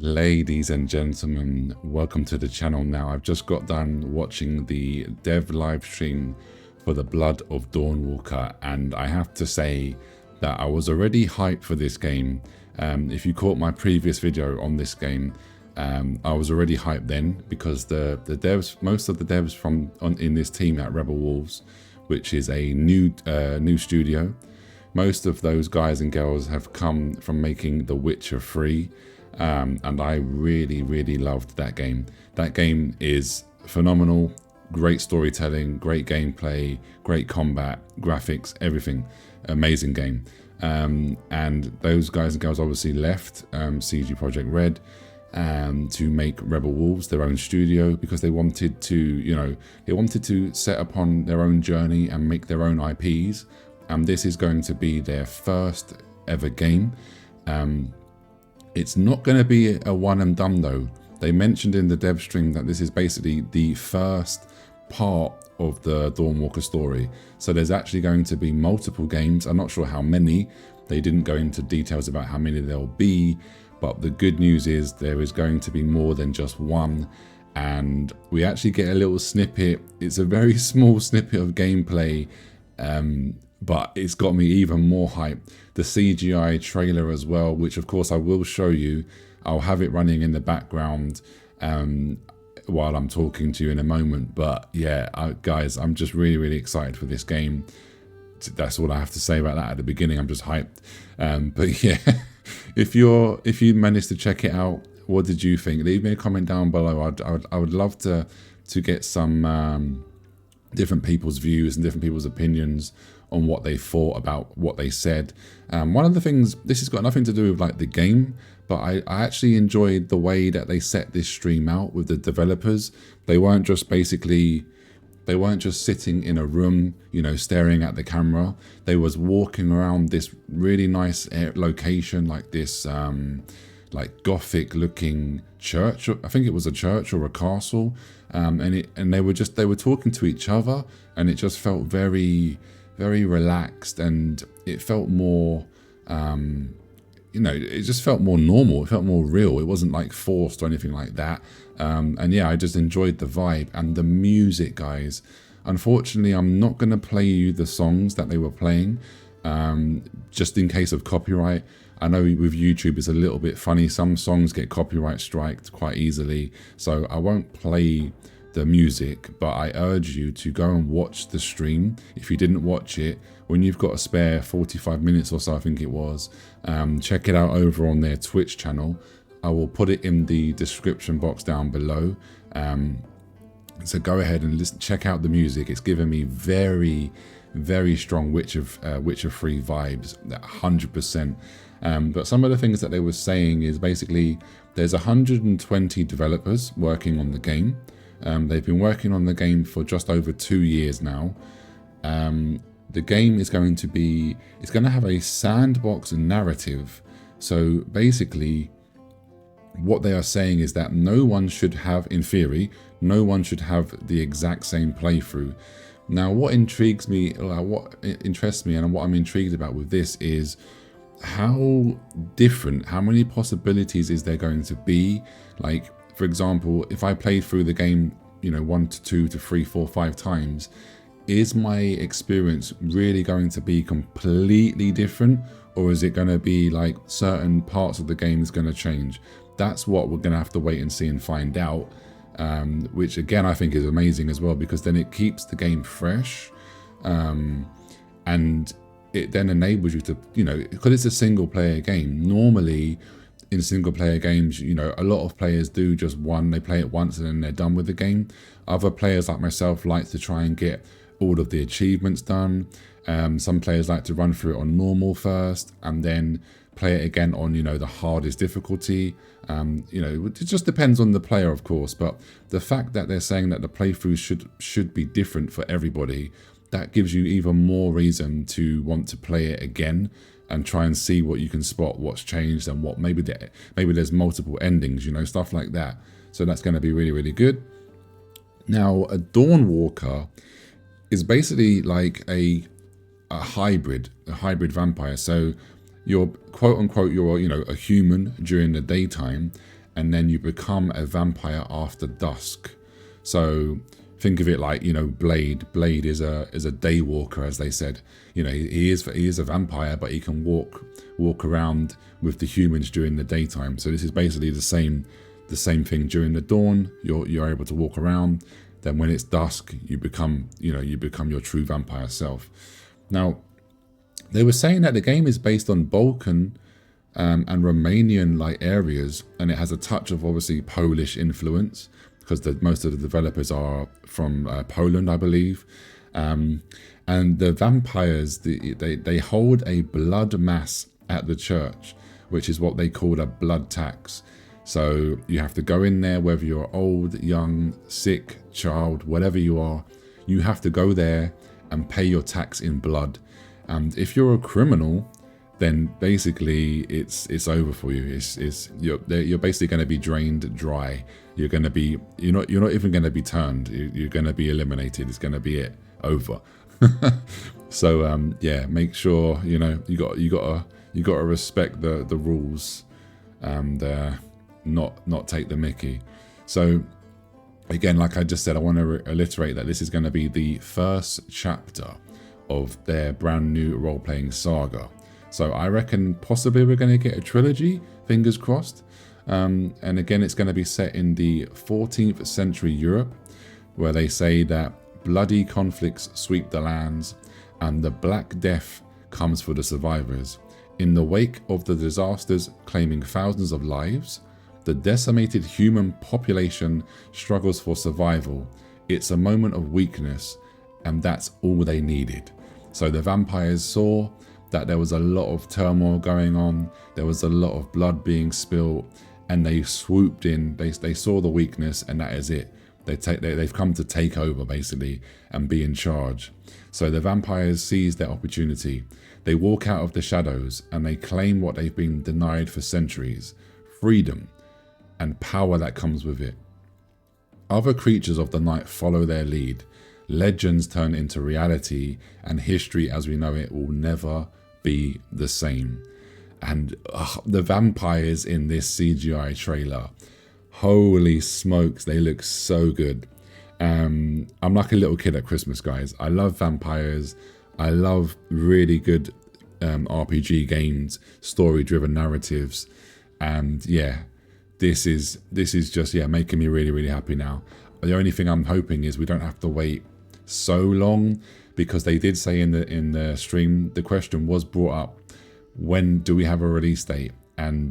Ladies and gentlemen, welcome to the channel. Now, I've just got done watching the dev live stream for the Blood of Dawnwalker, and I have to say that I was already hyped for this game. If you caught my previous video on this game, I was already hyped then because the devs, most of the devs in this team at Rebel Wolves, which is a new studio, most of those guys and girls have come from making The Witcher 3. And I really loved that game. That game is phenomenal, great storytelling, great gameplay, great combat, graphics, everything. Amazing game. And those guys and girls obviously left CG Projekt Red to make Rebel Wolves their own studio because they wanted to set upon their own journey and make their own IPs. And this is going to be their first ever game. It's not going to be a one and done though. They mentioned in the dev stream that this is basically the first part of the Dawnwalker story. So there's actually going to be multiple games. I'm not sure how many. They didn't go into details about how many there'll be, but the good news is there is going to be more than just one. And we actually get a little snippet. It's a very small snippet of gameplay, but it's got me even more hyped. The CGI trailer as well, which of course I will show you. I'll have it running in the background while I'm talking to you in a moment. But yeah, guys, I'm just really excited for this game. That's all I have to say about that at the beginning. I'm just hyped. But yeah, if you managed to check it out, what did you think? Leave me a comment down below. I would love to get some different people's views and different people's opinions on what they thought about what they said. One of the things, this has got nothing to do with like the game, but I actually enjoyed the way that they set this stream out with the developers. They weren't just sitting in a room, staring at the camera. They was walking around this really nice location, like this like gothic looking church. I think it was a church or a castle. And they were talking to each other, and it just felt very relaxed, and it felt more it just felt more normal. It felt more real. It wasn't like forced or anything like that. And yeah, I just enjoyed the vibe and the music, guys. Unfortunately, I'm not going to play you the songs that they were playing, just in case of copyright. I know with YouTube it's a little bit funny. Some songs get copyright striked quite easily, so I won't play the music, but I urge you to go and watch the stream. If you didn't watch it, when you've got a spare 45 minutes or so, I think it was, check it out over on their Twitch channel. I will put it in the description box down below. So go ahead and check out the music. It's given me very strong Witcher 3 vibes, 100%. But some of the things that they were saying is basically there's 120 developers working on the game. They've been working on the game for just over 2 years now. The game is going to have a sandbox narrative. So basically what they are saying is that no one should have, in theory, no one should have the exact same playthrough. Now, what intrigues me, what interests me, and what I'm intrigued about with this is how different, how many possibilities is there going to be? Like, for example, if I played through the game, 1 to 2 to 3, 4, 5 times, is my experience really going to be completely different? Or is it going to be like certain parts of the game is going to change? That's what we're going to have to wait and see and find out. Which again, I think is amazing as well, because then it keeps the game fresh. And it then enables you to, because it's a single player game. Normally in single player games, a lot of players do just one, they play it once and then they're done with the game. Other players like myself like to try and get all of the achievements done. Some players like to run through it on normal first and then play it again on, the hardest difficulty. It just depends on the player, of course, but the fact that they're saying that the playthrough should be different for everybody, that gives you even more reason to want to play it again and try and see what you can spot, what's changed, and what maybe there's multiple endings, stuff like that. So that's going to be really good. Now, a Dawnwalker is basically like a hybrid vampire. So you're quote unquote, you're a human during the daytime, and then you become a vampire after dusk. So think of it like, you know, Blade is a day walker, as they said. You know, he is a vampire, but he can walk around with the humans during the daytime. So this is basically the same thing. During the dawn, you're able to walk around. Then when it's dusk, you become your true vampire self. Now, they were saying that the game is based on Balkan and Romanian like areas, and it has a touch of obviously Polish influence, because most of the developers are from Poland, I believe. And the vampires, they hold a blood mass at the church, which is what they call a blood tax. So you have to go in there, whether you're old, young, sick, child, whatever you are, you have to go there and pay your tax in blood. And if you're a criminal, then basically it's over for you. You're basically going to be drained dry. You're not even going to be turned. You're going to be eliminated. It's going to be over. So yeah, make sure you got to respect the rules and not take the mickey. So again, like I just said, I want to reiterate that this is going to be the first chapter of their brand new role-playing saga. So I reckon possibly we're going to get a trilogy, fingers crossed. And again, it's going to be set in the 14th century Europe, where they say that bloody conflicts sweep the lands and the Black Death comes for the survivors. In the wake of the disasters claiming thousands of lives, the decimated human population struggles for survival. It's a moment of weakness, and that's all they needed. So the vampires saw that there was a lot of turmoil going on, there was a lot of blood being spilled, and they swooped in. They saw the weakness, and that is it. They've come to take over, basically, and be in charge. So the vampires seize their opportunity. They walk out of the shadows, and they claim what they've been denied for centuries: freedom and power that comes with it. Other creatures of the night follow their lead. Legends turn into reality, and history as we know it will never be the same. And the vampires in this CGI trailer, holy smokes, they look so good. I'm like a little kid at Christmas, guys. I love vampires. I love really good RPG games, story-driven narratives, and yeah, this is just making me really, really happy now. The only thing I'm hoping is we don't have to wait so long, because they did say in the stream, the question was brought up, when do we have a release date? And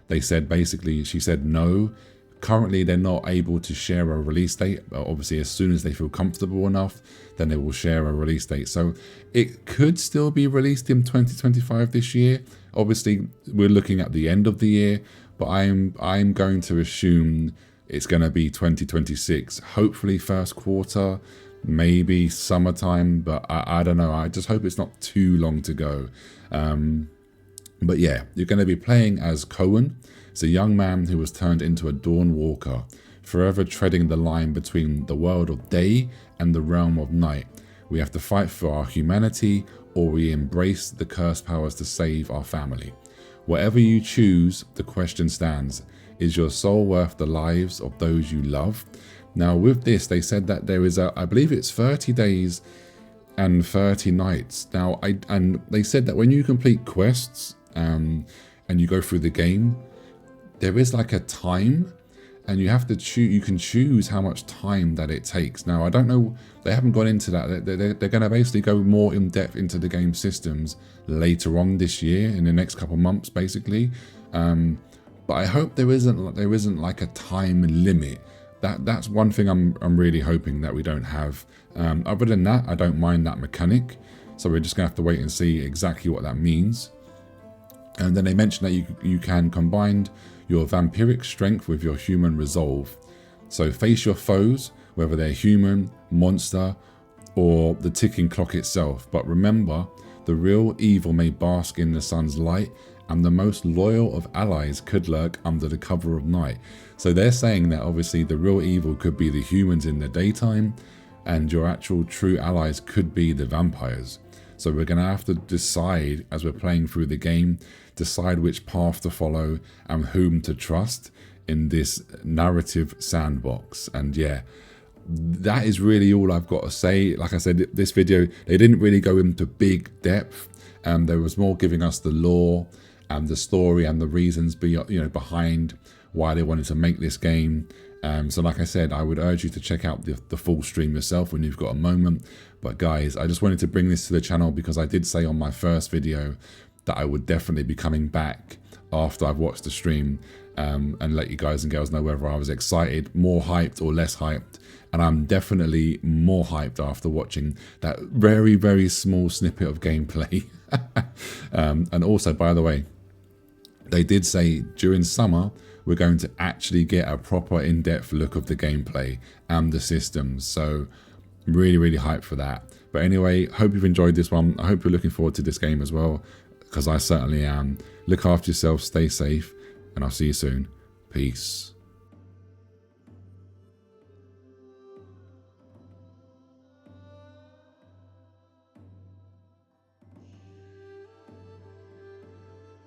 they said, basically, she said no. Currently, they're not able to share a release date. Obviously, as soon as they feel comfortable enough, then they will share a release date. So it could still be released in 2025 this year. Obviously, we're looking at the end of the year, but I'm going to assume it's going to be 2026. Hopefully, first quarter, maybe summertime, but I don't know. I just hope it's not too long to go. But yeah, you're going to be playing as Coen. It's a young man who was turned into a Dawnwalker, forever treading the line between the world of day and the realm of night. We have to fight for our humanity, or we embrace the cursed powers to save our family. Whatever you choose, the question stands: is your soul worth the lives of those you love? Now with this, they said that there is I believe it's 30 days and 30 nights. Now, and they said that when you complete quests and you go through the game, there is like a time, and you have to choose. You can choose how much time that it takes. Now, I don't know. They haven't gone into that. They're going to basically go more in depth into the game systems later on this year, in the next couple of months, basically. But I hope there isn't like a time limit. That's one thing I'm really hoping that we don't have. Other than that, I don't mind that mechanic. So we're just gonna have to wait and see exactly what that means. And then they mentioned that you can combine your vampiric strength with your human resolve. So face your foes, whether they're human, monster, or the ticking clock itself. But remember, the real evil may bask in the sun's light, and the most loyal of allies could lurk under the cover of night. So they're saying that obviously the real evil could be the humans in the daytime, and your actual true allies could be the vampires. So we're going to have to decide, as we're playing through the game, decide which path to follow and whom to trust in this narrative sandbox. And yeah, that is really all I've got to say. Like I said, this video, they didn't really go into big depth. There was more giving us the lore and the story and the reasons behind why they wanted to make this game. So like I said, I would urge you to check out the full stream yourself when you've got a moment. But guys, I just wanted to bring this to the channel because I did say on my first video that I would definitely be coming back after I've watched the stream, and let you guys and girls know whether I was excited, more hyped or less hyped. And I'm definitely more hyped after watching that very, very small snippet of gameplay. And also, by the way, they did say during summer, we're going to actually get a proper in-depth look of the gameplay and the systems. So really, really hyped for that. But anyway, hope you've enjoyed this one. I hope you're looking forward to this game as well, because I certainly am. Look after yourself, stay safe, and I'll see you soon. Peace.